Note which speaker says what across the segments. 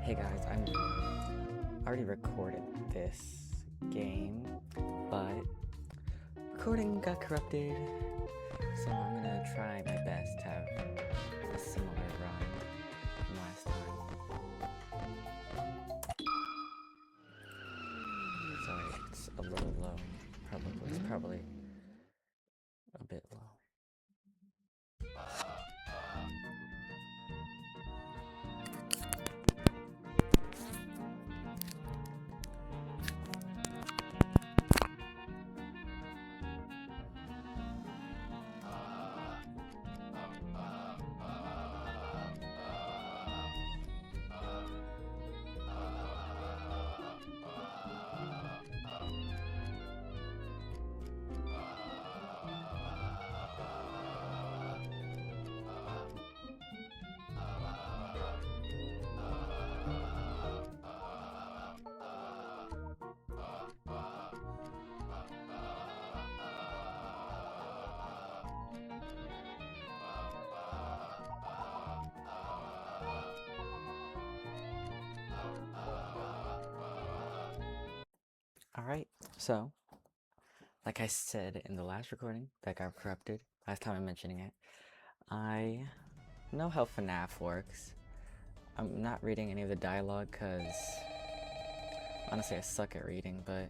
Speaker 1: Hey guys, I'm already recorded this game, but recording got corrupted, so I'm gonna try my best to have a similar run from last time. Sorry, it's a little low. It's probably a bit low. Alright, so, like I said in the last recording that got corrupted, last time I'm mentioning it, I know how FNAF works. I'm not reading any of the dialogue because, honestly, I suck at reading, but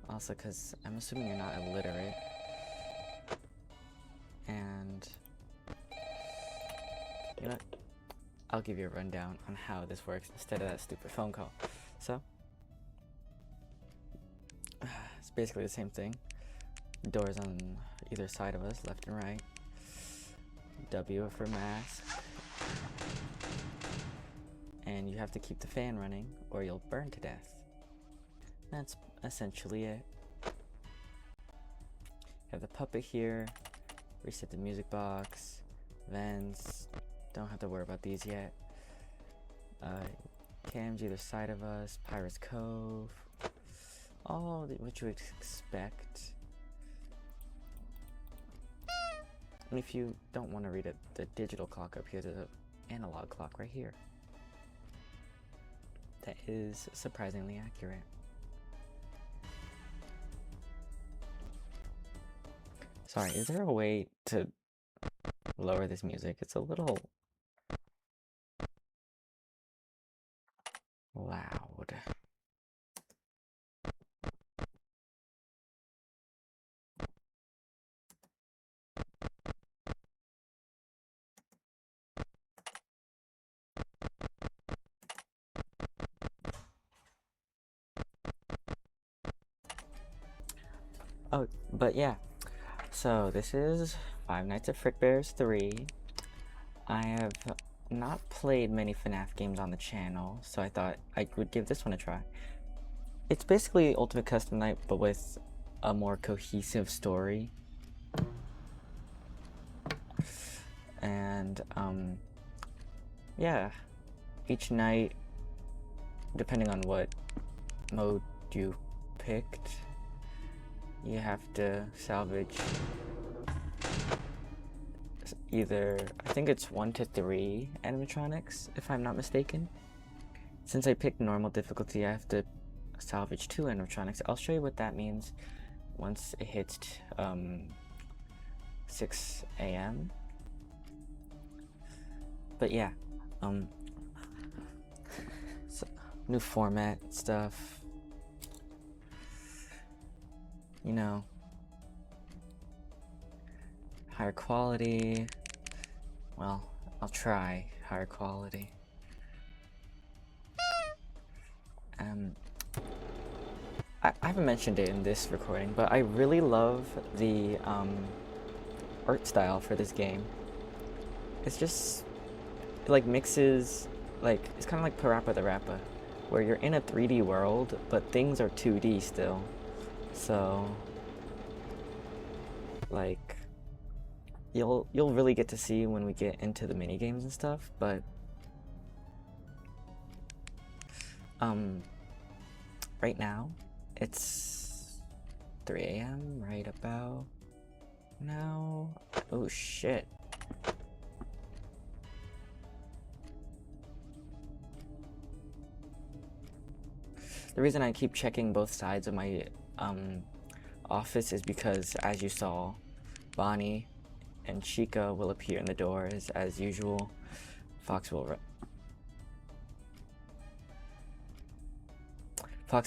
Speaker 1: also because I'm assuming you're not illiterate. And, you know what? I'll give you a rundown on how this works instead of that stupid phone call. So, it's basically the same thing. Doors on either side of us, left and right. W for mask. And you have to keep the fan running or you'll burn to death. That's essentially it. You have the puppet here, reset the music box, vents, don't have to worry about these yet. Cams either side of us, Pirate's Cove, all what you would expect. And if you don't want to read it, the digital clock up here, there's an analog clock right here. That is surprisingly accurate. Sorry, is there a way to lower this music? It's a little loud. Oh, but yeah. So this is Five Nights at Firckbear's 3. I have not played many FNAF games on the channel, so I thought I would give this one a try. It's basically Ultimate Custom Night, but with a more cohesive story. And, yeah. Each night, depending on what mode you picked, you have to salvage either, I think it's 1 to 3 animatronics, if I'm not mistaken. Since I picked normal difficulty, I have to salvage 2 animatronics. I'll show you what that means once it hits 6 a.m. But yeah, so new format stuff, you know, higher quality. Well, I'll try higher quality. I haven't mentioned it in this recording, but I really love the art style for this game. It's just, it like mixes, like, it's kind of like Parappa the Rappa, where you're in a 3D world, but things are 2D still. So, like, you'll really get to see when we get into the mini games and stuff, but right now it's 3 a.m. right about now. Oh shit. The reason I keep checking both sides of my office is because, as you saw, Bonnie and Chica will appear in the doors as usual. Foxy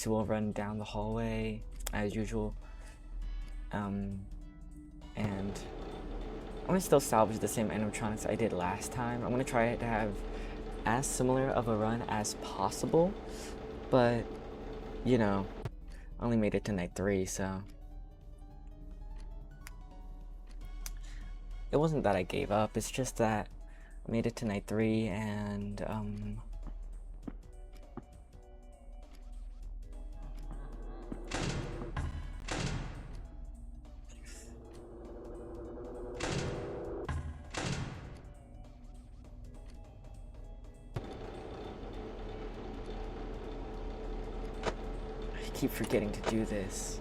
Speaker 1: will run down the hallway as usual. And I'm gonna still salvage the same animatronics I did last time. I'm gonna try to have as similar of a run as possible, but you know, I only made it to night 3, so it wasn't that I gave up, it's just that I made it to night 3 and I keep forgetting to do this.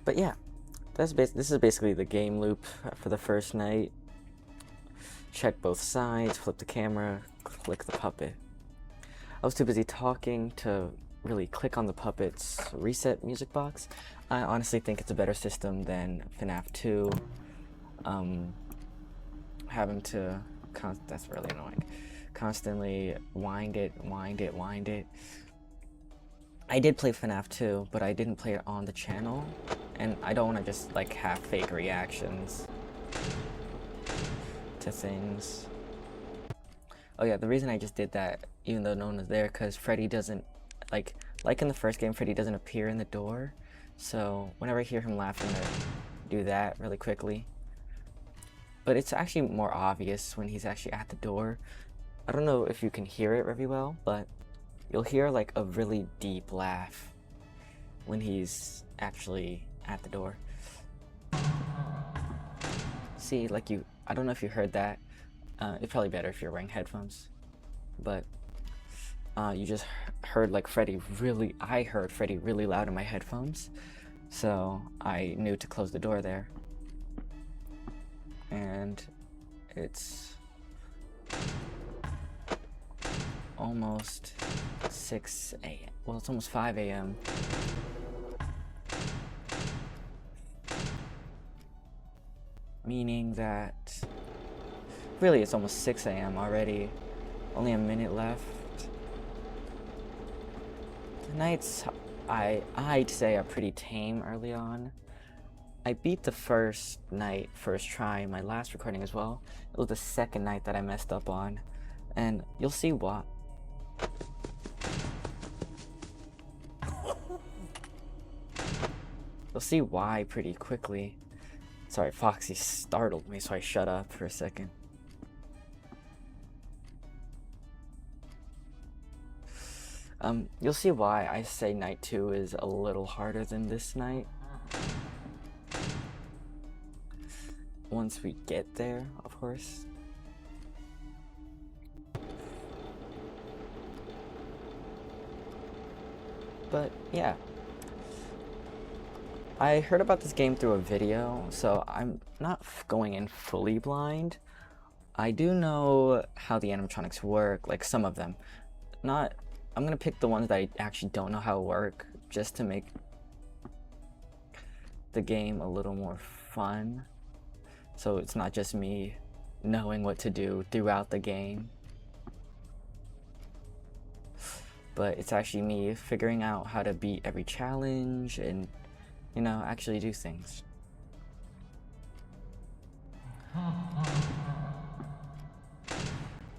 Speaker 1: But yeah, this is basically the game loop for the first night. Check both sides, flip the camera, click the puppet. I was too busy talking to really click on the puppet's reset music box. I honestly think it's a better system than FNAF 2. Having to, that's really annoying. Constantly wind it. I did play FNAF 2, but I didn't play it on the channel, and I don't want to just like have fake reactions to things. Oh yeah, the reason I just did that, even though no one was there, because Freddy doesn't, like in the first game, Freddy doesn't appear in the door, so whenever I hear him laugh, I'm gonna do that really quickly. But it's actually more obvious when he's actually at the door. I don't know if you can hear it very well, but you'll hear like a really deep laugh when he's actually at the door. See, like I don't know if you heard that. It's probably better if you're wearing headphones, but you just heard like I heard Freddy really loud in my headphones, so I knew to close the door there. And it's almost 6 a.m. Well, it's almost 5 a.m. Meaning that really it's almost 6 a.m. already. Only a minute left. The nights I'd say are pretty tame early on. I beat the first night, first try, in my last recording as well. It was the second night that I messed up on, and you'll see why. You'll see why pretty quickly. Sorry, Foxy startled me, so I shut up for a second. You'll see why I say night 2 is a little harder than this night. Once we get there, of course. But yeah, I heard about this game through a video, so I'm not going in fully blind. I do know how the animatronics work, like some of them. I'm gonna pick the ones that I actually don't know how to work, just to make the game a little more fun. So it's not just me knowing what to do throughout the game, but it's actually me figuring out how to beat every challenge and, you know, actually do things.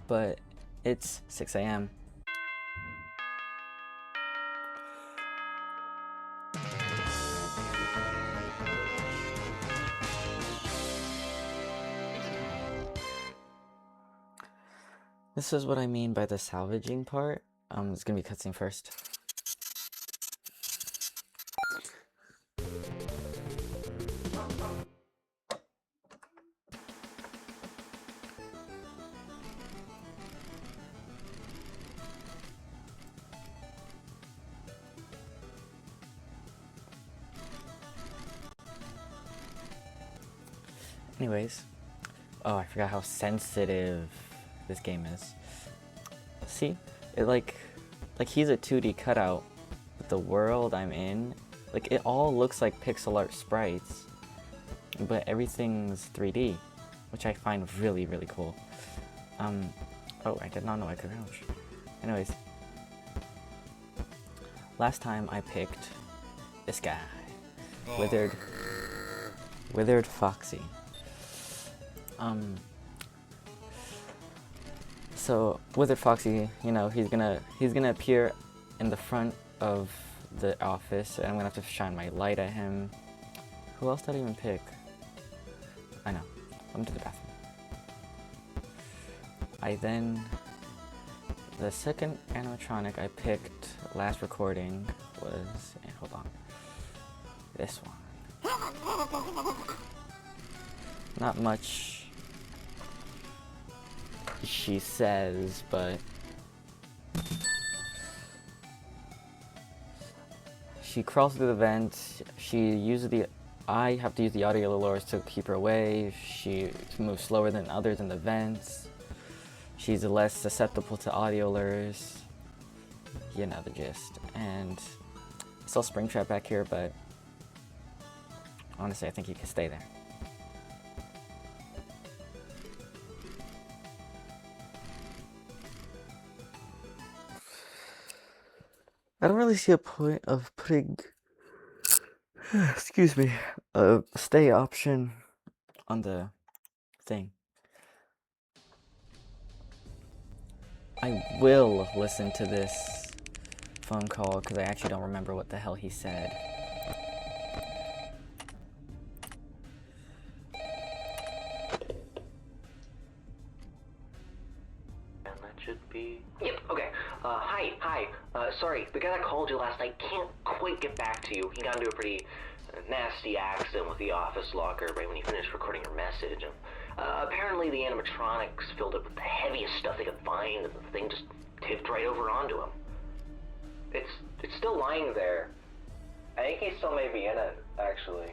Speaker 1: But it's 6 a.m. This is what I mean by the salvaging part. It's gonna be cutscene first. Anyways, oh, I forgot how sensitive this game is. See, it like he's a 2D cutout, but the world I'm in, like it all looks like pixel art sprites, but everything's 3D, which I find really, really cool. Oh, I did not know I could crouch. Anyways, last time I picked this guy, Withered Foxy. So Withered Foxy, you know, he's gonna appear in the front of the office, and I'm gonna have to shine my light at him. Who else did I even pick? I know. I'm to the bathroom. The second animatronic I picked last recording was, hold on, this one. Not much she says, but she crawls through the vents. I have to use the audio lures to keep her away. She moves slower than others in the vents. She's less susceptible to audio lures. You know the gist. And I saw Springtrap back here, but honestly, I think he can stay there. I don't really see a point of putting, excuse me, a stay option on the thing. I will listen to this phone call because I actually don't remember what the hell he said.
Speaker 2: And that should be... Yep, okay. Hi. Sorry, the guy that called you last night can't quite get back to you. He got into a pretty nasty accident with the office locker right when he finished recording your message. And, apparently the animatronics filled it with the heaviest stuff they could find, and the thing just tipped right over onto him. It's still lying there. I think he still may be in it, actually.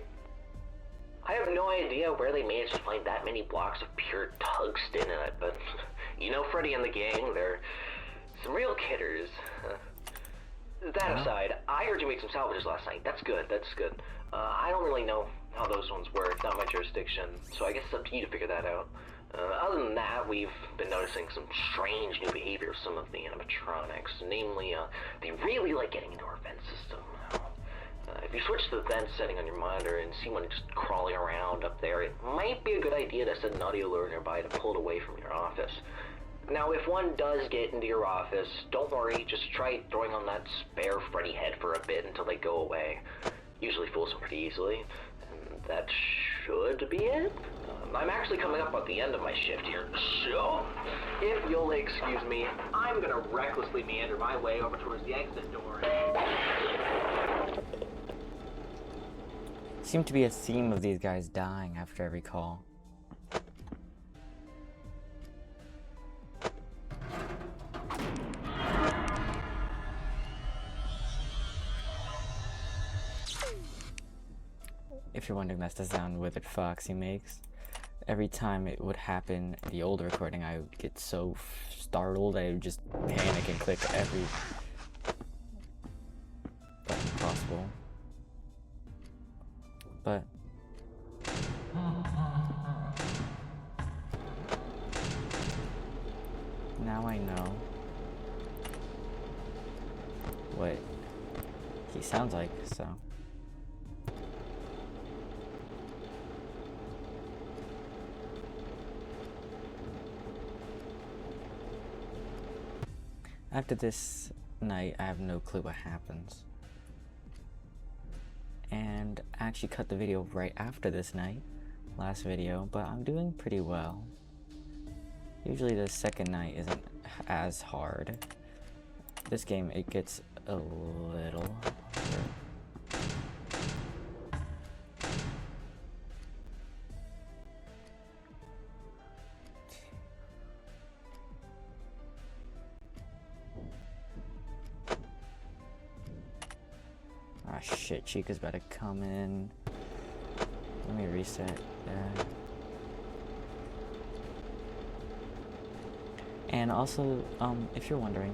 Speaker 2: I have no idea where they managed to find that many blocks of pure tungsten in it, but you know Freddy and the gang, they're some real kidders. That aside, I heard you made some salvages last night. That's good. I don't really know how those ones work, not my jurisdiction, so I guess it's up to you to figure that out. Other than that, we've been noticing some strange new behavior of some of the animatronics. Namely, they really like getting into our vent system. If you switch to the vent setting on your monitor and see one just crawling around up there, it might be a good idea to set an audio lure nearby to pull it away from your office. Now, if one does get into your office, don't worry, just try throwing on that spare Freddy head for a bit until they go away. Usually fools them pretty easily, and that should be it. I'm actually coming up at the end of my shift here, so if you'll excuse me, I'm gonna recklessly meander my way over towards the exit door.
Speaker 1: Seemed to be a theme of these guys dying after every call. If you're wondering, that's the sound Withered Foxy makes. Every time it would happen in the old recording, I would get so startled I would just panic and click every button possible. But now I know what he sounds like, so. After this night, I have no clue what happens. And I actually cut the video right after this night, last video, but I'm doing pretty well. Usually the second night isn't as hard. This game, it gets a little harder. Ah shit, Chica's about to come in. Let me reset that. And also, if you're wondering,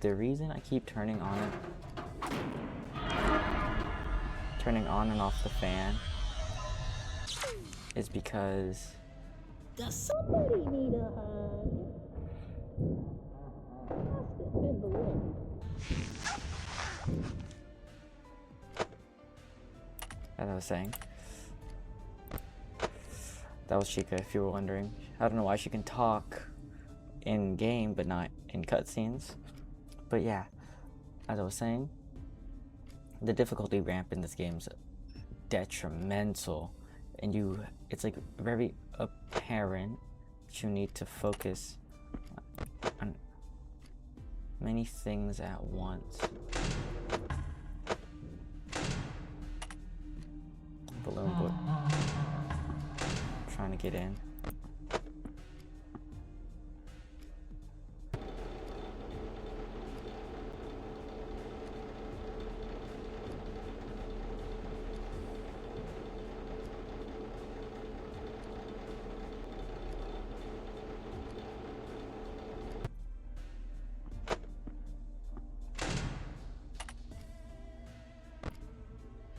Speaker 1: the reason I keep turning on and off the fan is because
Speaker 3: does somebody need a hug? I'll step in the wind.
Speaker 1: as I was saying, that was Chica, if you were wondering. I don't know why she can talk in game but not in cutscenes. But yeah, as I was saying, the difficulty ramp in this game is detrimental, and it's like very apparent that you need to focus on many things at once. Balloon boy trying to get in.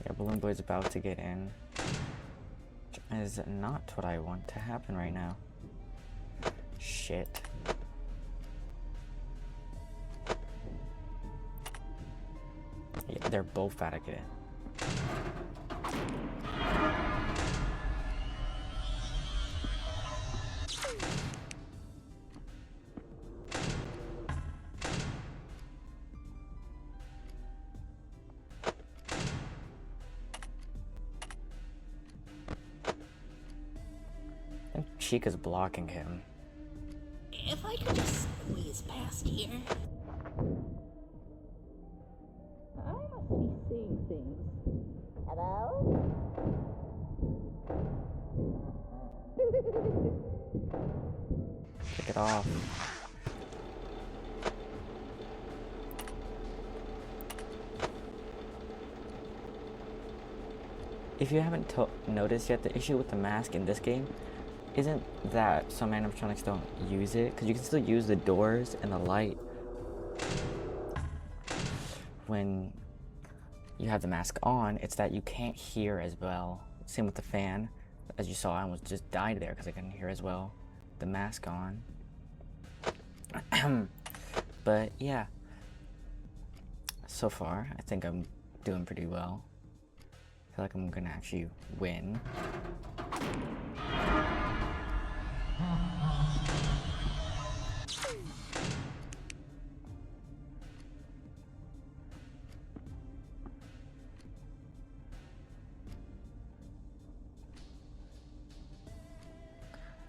Speaker 1: Yeah, Balloon Boy's about to get in. Which is not what I want to happen right now. Shit. Yeah, they're both about to get in. And Chica's blocking him.
Speaker 3: If I could just squeeze past here. I must be seeing things. Hello?
Speaker 1: Take it off. If you haven't noticed yet, the issue with the mask in this game isn't that some animatronics don't use it, because you can still use the doors and the light when you have the mask on. It's that you can't hear as well. Same with the fan. As you saw, I almost just died there because I couldn't hear as well. The mask on. But yeah, so far I think I'm doing pretty well. I feel like I'm gonna actually win.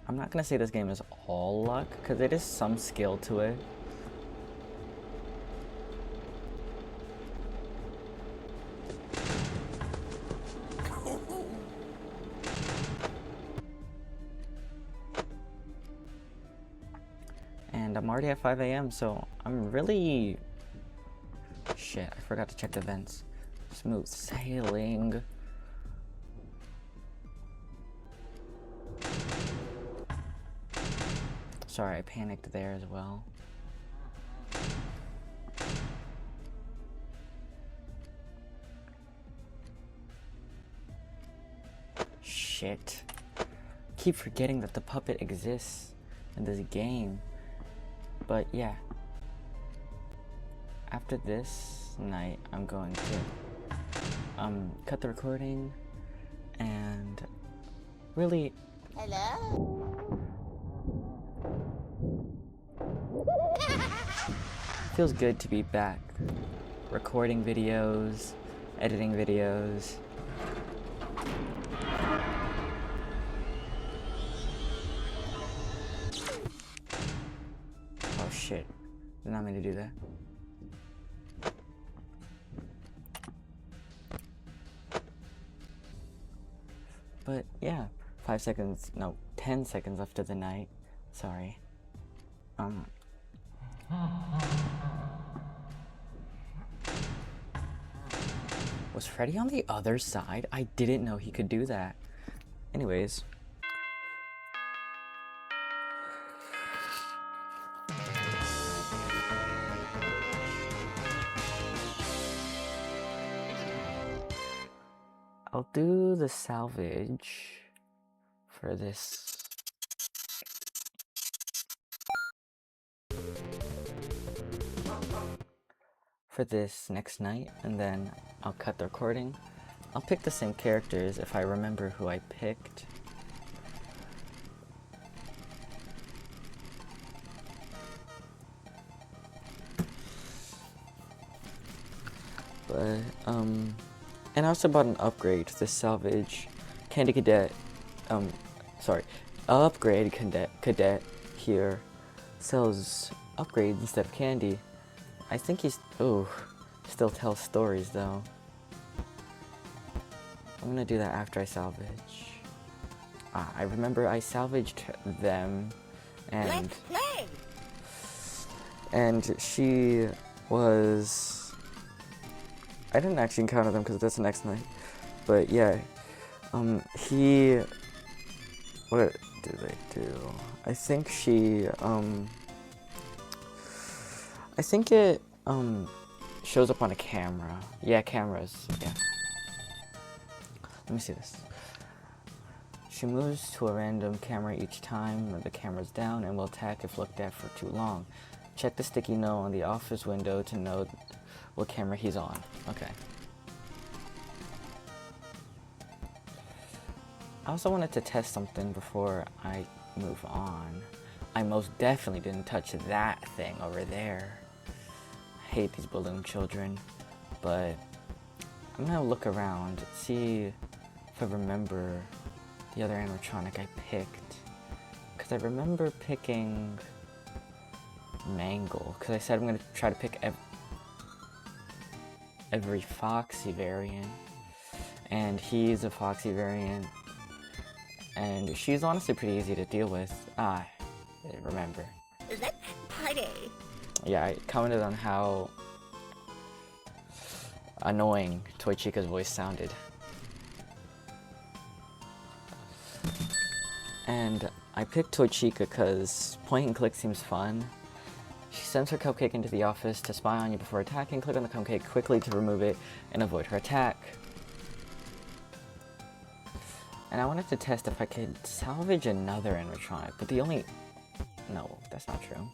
Speaker 1: I'm not gonna say this game is all luck, because it is some skill to it. And I'm already at 5 a.m., so I'm really... Shit, I forgot to check the vents. Smooth sailing. Sorry, I panicked there as well. Shit. Keep forgetting that the puppet exists in this game. But yeah. After this night, I'm going to cut the recording and really...
Speaker 3: Hello?
Speaker 1: Feels good to be back. Recording videos, editing videos. Oh shit. Did not mean to do that. But yeah, 5 seconds, no, 10 seconds left of the night. Sorry. Was Freddy on the other side? I didn't know he could do that. Anyways. I'll do the salvage for this. For this next night, and then I'll cut the recording. I'll pick the same characters if I remember who I picked. But, and I also bought an upgrade to the salvage. Candy Cadet, upgrade cadet here sells upgrades instead of candy. I think he's, still tells stories though. I'm gonna do that after I salvage. I remember I salvaged them, and
Speaker 3: Let's play.
Speaker 1: and she was. I didn't actually encounter them because that's the next night, but yeah, he. What did they do? I think she. I think it shows up on a camera. Yeah, cameras. Yeah. Let me see this. She moves to a random camera each time when the camera's down and will attack if looked at for too long. Check the sticky note on the office window to know what camera he's on. Okay. I also wanted to test something before I move on. I most definitely didn't touch that thing over there. I hate these balloon children, but I'm gonna look around, see if I remember the other animatronic I picked. Because I remember picking Mangle, because I said I'm gonna try to pick every Foxy variant, and he's a Foxy variant, and she's honestly pretty easy to deal with. I remember.
Speaker 3: Let's party.
Speaker 1: Yeah, I commented on how annoying Toy Chica's voice sounded. And I picked Toy Chica because point and click seems fun. She sends her cupcake into the office to spy on you before attacking. Click on the cupcake quickly to remove it and avoid her attack. And I wanted to test if I could salvage another animatronic, but no, that's not true.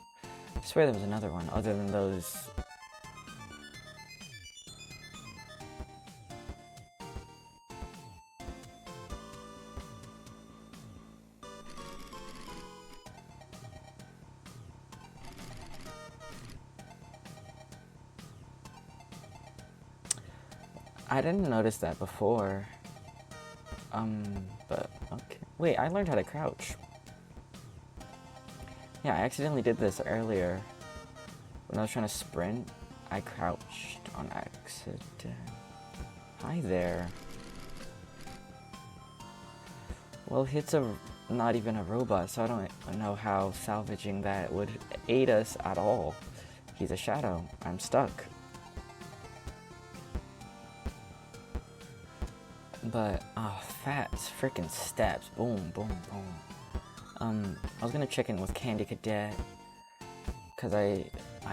Speaker 1: I swear there was another one other than those. I didn't notice that before. But okay. Wait, I learned how to crouch. Yeah, I accidentally did this earlier. When I was trying to sprint, I crouched on accident. Hi there. Well, it's not even a robot, so I don't know how salvaging that would aid us at all. He's a shadow. I'm stuck. But, fats, freaking steps. Boom, boom, boom. I was gonna check in with Candy Cadet, cause I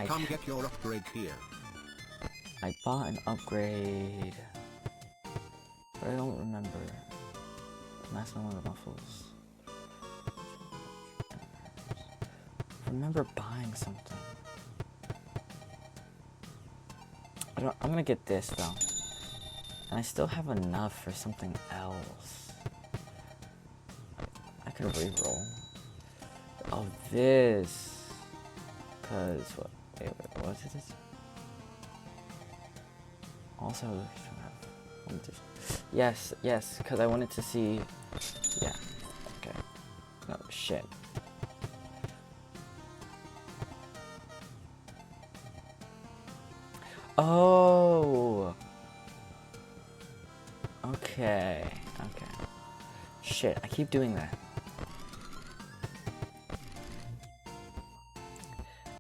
Speaker 4: Come get your upgrade here.
Speaker 1: I bought an upgrade, but I don't remember. Master one of the muffles. I remember buying something. I'm gonna get this though. And I still have enough for something else. I could reroll. Oh, this. Cause what? Wait, what is this? Also, yes, because I wanted to see. Yeah. Okay. No shit. Oh. Okay. Shit, I keep doing that.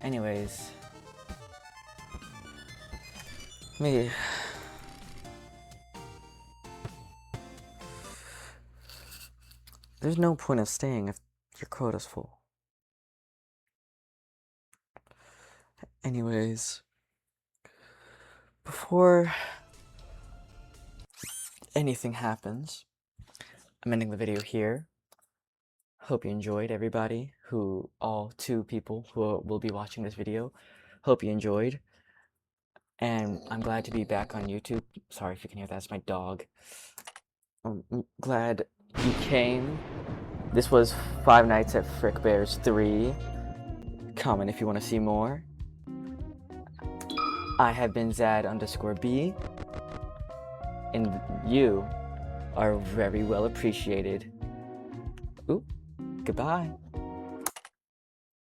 Speaker 1: Anyways. Me. There's no point of staying if your quota's full. Anyways. Before anything happens, I'm ending the video here. Hope you enjoyed, everybody, all 2 people who will be watching this video. Hope you enjoyed. And I'm glad to be back on YouTube. Sorry if you can hear that, that's my dog. I'm glad you came. This was Five Nights at Firckbear's 3. Comment if you want to see more. I have been Zad_B. And you are very well appreciated. Ooh, goodbye.